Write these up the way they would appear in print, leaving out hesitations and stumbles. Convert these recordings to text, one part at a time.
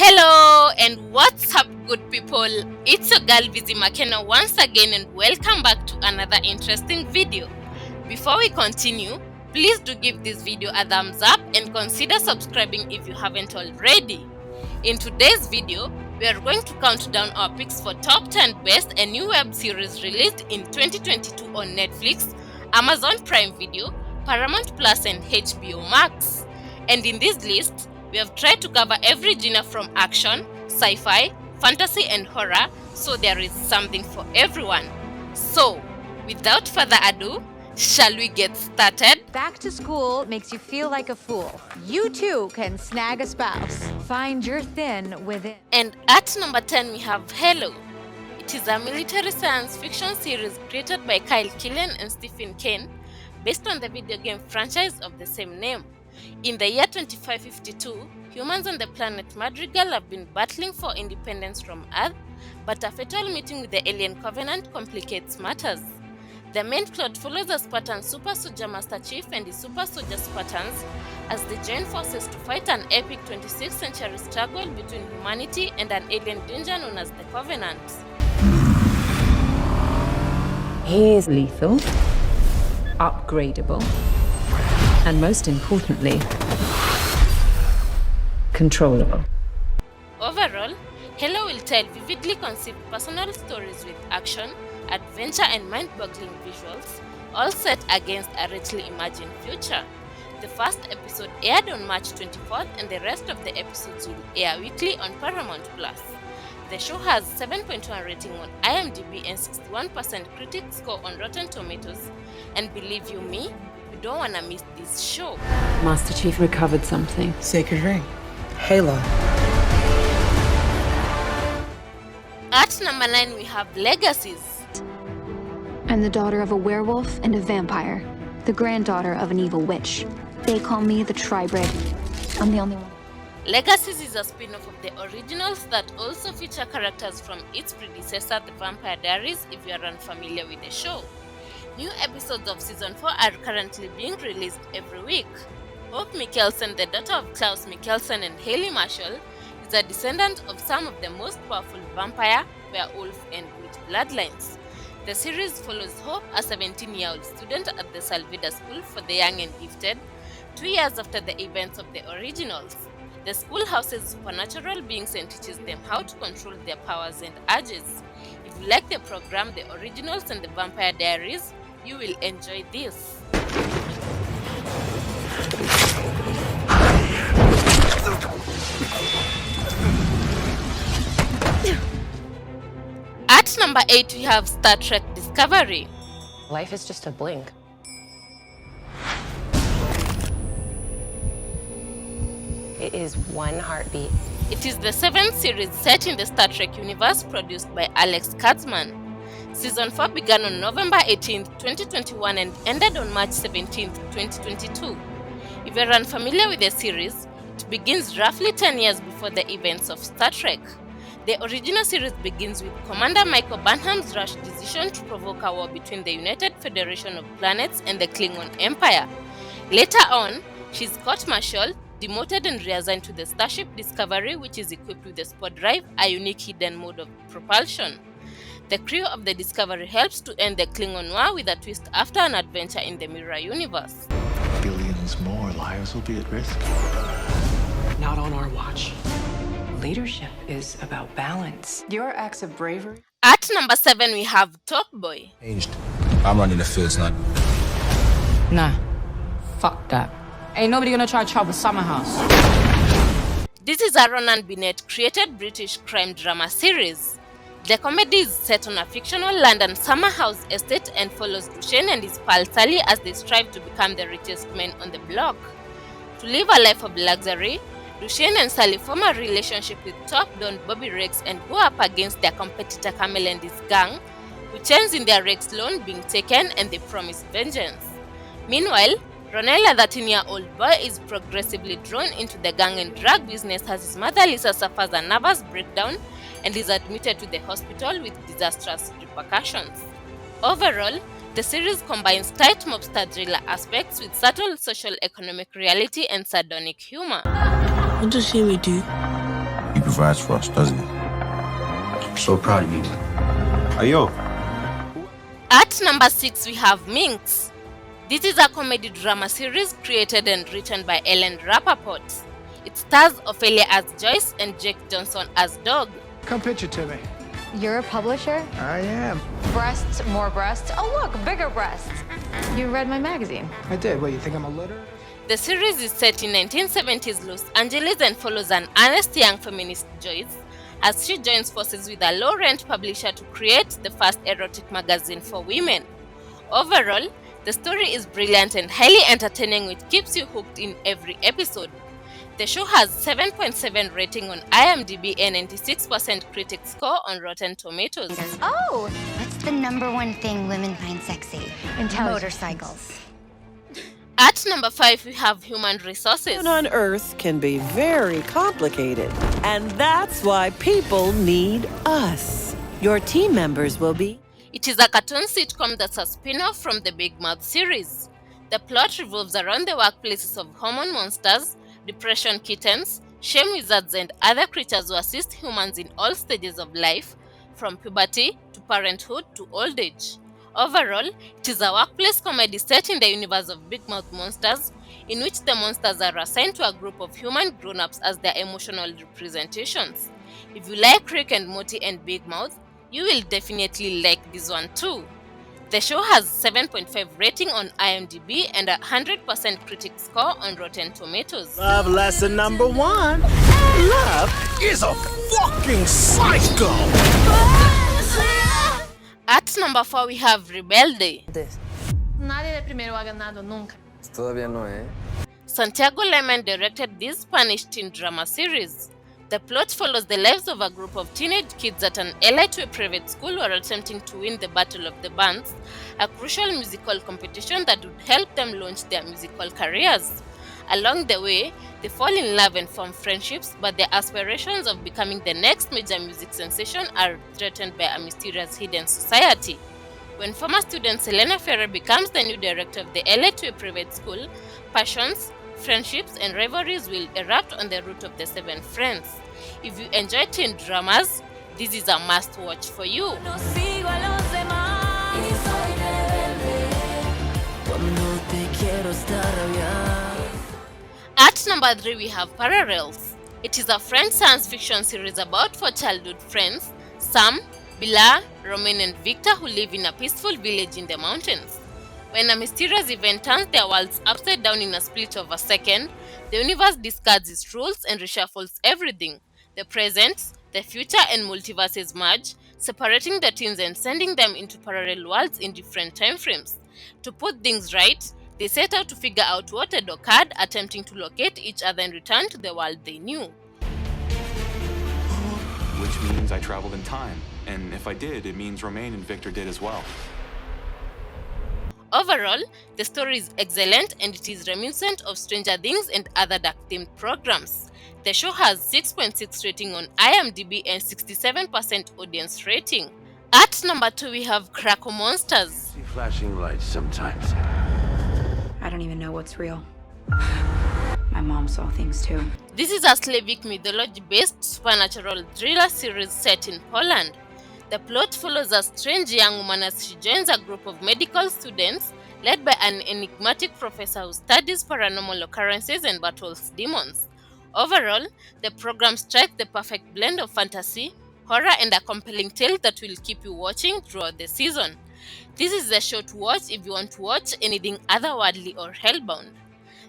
Hello and what's up, good people? It's your girl Busy McKenna once again, and welcome back to another interesting video. Before we continue, please do give this video a thumbs up and consider subscribing if you haven't already. In today's video, we are going to count down our picks for top 10 best and new web series released in 2022 on Netflix, Amazon Prime Video, Paramount Plus and HBO Max. And in this list, we have tried to cover every genre from action, sci-fi, fantasy and horror, so there is something for everyone. So, without further ado, shall we get started? Back to school makes you feel like a fool. You too can snag a spouse. Find your thin within. And at number 10 we have Hello. It is a military science fiction series created by Kyle Killen and Stephen Kane, based on the video game franchise of the same name. In the year 2552, humans on the planet Madrigal have been battling for independence from Earth, but a fatal meeting with the alien covenant complicates matters. The main plot follows a Spartan super soldier Master Chief and his super soldier Spartans as they join forces to fight an epic 26th century struggle between humanity and an alien danger known as the Covenant. He is lethal, upgradable, and most importantly, controllable. Overall, Hello will tell vividly conceived personal stories with action, adventure and mind-boggling visuals, all set against a richly imagined future. The first episode aired on March 24th and the rest of the episodes will air weekly on Paramount Plus. The show has 7.1 rating on IMDB and 61% critic score on Rotten Tomatoes, and believe you me, you don't wanna miss this show. Master Chief recovered something. Sacred ring. Halo. At number 9 we have Legacies. I'm the daughter of a werewolf and a vampire, the granddaughter of an evil witch. They call me the Tribrid. I'm the only one. Legacies is a spin-off of the originals that also feature characters from its predecessor, The Vampire Diaries, if you are unfamiliar with the show. New episodes of Season 4 are currently being released every week. Hope Mikkelsen, the daughter of Klaus Mikkelsen and Haley Marshall, is a descendant of some of the most powerful vampire, werewolf and witch bloodlines. The series follows Hope, a 17-year-old student at the Salvida School for the Young and Gifted, 2 years after the events of the originals. The school houses supernatural beings and teaches them how to control their powers and urges. If you like the program, The Originals and The Vampire Diaries, you will enjoy this. At number 8 we have Star Trek Discovery. Life is just a blink. It is one heartbeat. It is the 7th series set in the Star Trek universe produced by Alex Kurtzman. Season 4 began on November 18, 2021 and ended on March 17, 2022. If you're unfamiliar with the series, it begins roughly 10 years before the events of Star Trek. The original series begins with Commander Michael Burnham's rash decision to provoke a war between the United Federation of Planets and the Klingon Empire. Later on, she's court-martialed, demoted and reassigned to the Starship Discovery, which is equipped with the Spore Drive, a unique hidden mode of propulsion. The crew of the Discovery helps to end the Klingon War with a twist after an adventure in the Mirror Universe. Billions more lives will be at risk. Not on our watch. Leadership is about balance. Your acts of bravery. At number 7 we have Top Boy. Changed. I'm running the fields now. Nah, fuck that. Ain't nobody gonna try to trouble Summer House. This is a Ronan Binet created British crime drama series. The comedy is set on a fictional London summer house estate and follows Duchesne and his pal Sally as they strive to become the richest men on the block. To live a life of luxury, Duchesne and Sally form a relationship with top Don Bobby Rex and go up against their competitor Camel and his gang, which ends in their Rex loan being taken and they promise vengeance. Meanwhile, Ronell, a 13-year-old boy, is progressively drawn into the gang and drug business as his mother Lisa suffers a nervous breakdown and is admitted to the hospital with disastrous repercussions. Overall, the series combines tight mobster thriller aspects with subtle social economic reality and sardonic humor. What does Huey do? He provides for us, doesn't he? I'm so proud of you. Ayo. At number 6, we have Minx. This is a comedy drama series created and written by Ellen Rappaport. It stars Ophelia as Joyce and Jake Johnson as Dog. Come pitch it to me. You're a publisher? I am. Breasts, more breasts. Oh, look, bigger breasts. You read my magazine. I did. What, you think I'm a litter? The series is set in 1970s Los Angeles and follows an earnest young feminist Joyce as she joins forces with a low-rent publisher to create the first erotic magazine for women. Overall, the story is brilliant and highly entertaining, which keeps you hooked in every episode. The show has 7.7 rating on IMDB and 96% critic score on Rotten Tomatoes. Oh, What's the #1 thing women find sexy? Motorcycles. At number 5, we have Human Resources. On Earth can be very complicated, and that's why people need us. Your team members will be. It is a cartoon sitcom that's a spin-off from the Big Mouth series. The plot revolves around the workplaces of hormone monsters, depression kittens, shame wizards, and other creatures who assist humans in all stages of life, from puberty to parenthood to old age. Overall, it is a workplace comedy set in the universe of Big Mouth monsters, in which the monsters are assigned to a group of human grown-ups as their emotional representations. If you like Rick and Morty and Big Mouth, you will definitely like this one too. The show has 7.5 rating on IMDb and a 100% critic score on Rotten Tomatoes. Love lesson number 1. Love is a fucking psycho! At number 4, we have Rebelde. Nadie de primero ha ganado nunca. Todavía no, eh? Santiago Lemon directed this Spanish teen drama series. The plot follows the lives of a group of teenage kids at an allied to a private school who are attempting to win the Battle of the Bands, a crucial musical competition that would help them launch their musical careers. Along the way, they fall in love and form friendships, but their aspirations of becoming the next major music sensation are threatened by a mysterious hidden society. When former student Selena Ferrer becomes the new director of the LA to a private school, passions, friendships, and rivalries will erupt on the route of the 7 friends. If you enjoy teen dramas, this is a must-watch for you. At number 3, we have Parallels. It is a French science fiction series about 4 childhood friends, Sam, Bella, Romain, and Victor, who live in a peaceful village in the mountains. When a mysterious event turns their worlds upside down in a split of a second, the universe discards its rules and reshuffles everything. The present, the future, and multiverses merge, separating the teens and sending them into parallel worlds in different time frames. To put things right, they set out to figure out what had occurred, attempting to locate each other and return to the world they knew. Which means I traveled in time, and if I did, it means Romain and Victor did as well. Overall, the story is excellent and it is reminiscent of Stranger Things and other dark-themed programs. The show has 6.6 rating on IMDb and 67% audience rating. At number 2, we have Cracker Monsters. See flashing lights sometimes. I don't even know what's real. My mom saw things too. This is a Slavic mythology-based supernatural thriller series set in Poland. The plot follows a strange young woman as she joins a group of medical students led by an enigmatic professor who studies paranormal occurrences and battles demons. Overall, the program strikes the perfect blend of fantasy, horror, and a compelling tale that will keep you watching throughout the season. This is the show to watch if you want to watch anything otherworldly or hellbound.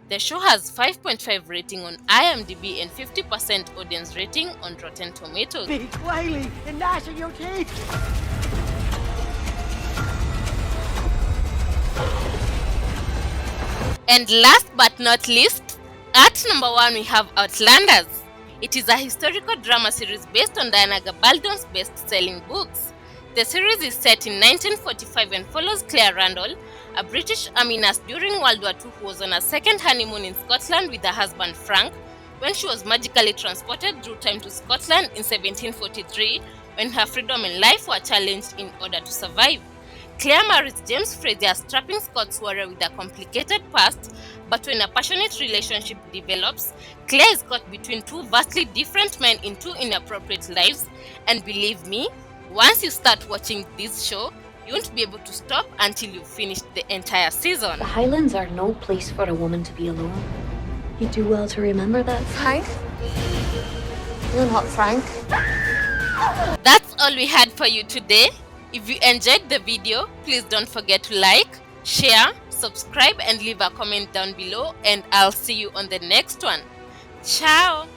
The show has 5.5 rating on IMDb and 50% audience rating on Rotten Tomatoes. Be wailing and gnashing your teeth. And last but not least, at number 1 we have Outlanders. It is a historical drama series based on Diana Gabaldon's best-selling books. The series is set in 1945 and follows Claire Randall, a British army nurse during World War II who was on a second honeymoon in Scotland with her husband Frank when she was magically transported through time to Scotland in 1743 when her freedom and life were challenged in order to survive. Claire marries James Frazier, strapping Scott's warrior with a complicated past, but when a passionate relationship develops, Claire is caught between two vastly different men in two inappropriate lives, and believe me, once you start watching this show, you won't be able to stop until you've finished the entire season. The Highlands are no place for a woman to be alone. You do well to remember that. Frank? You're not Frank. That's all we had for you today. If you enjoyed the video, please don't forget to like, share, subscribe and leave a comment down below, and I'll see you on the next one. Ciao!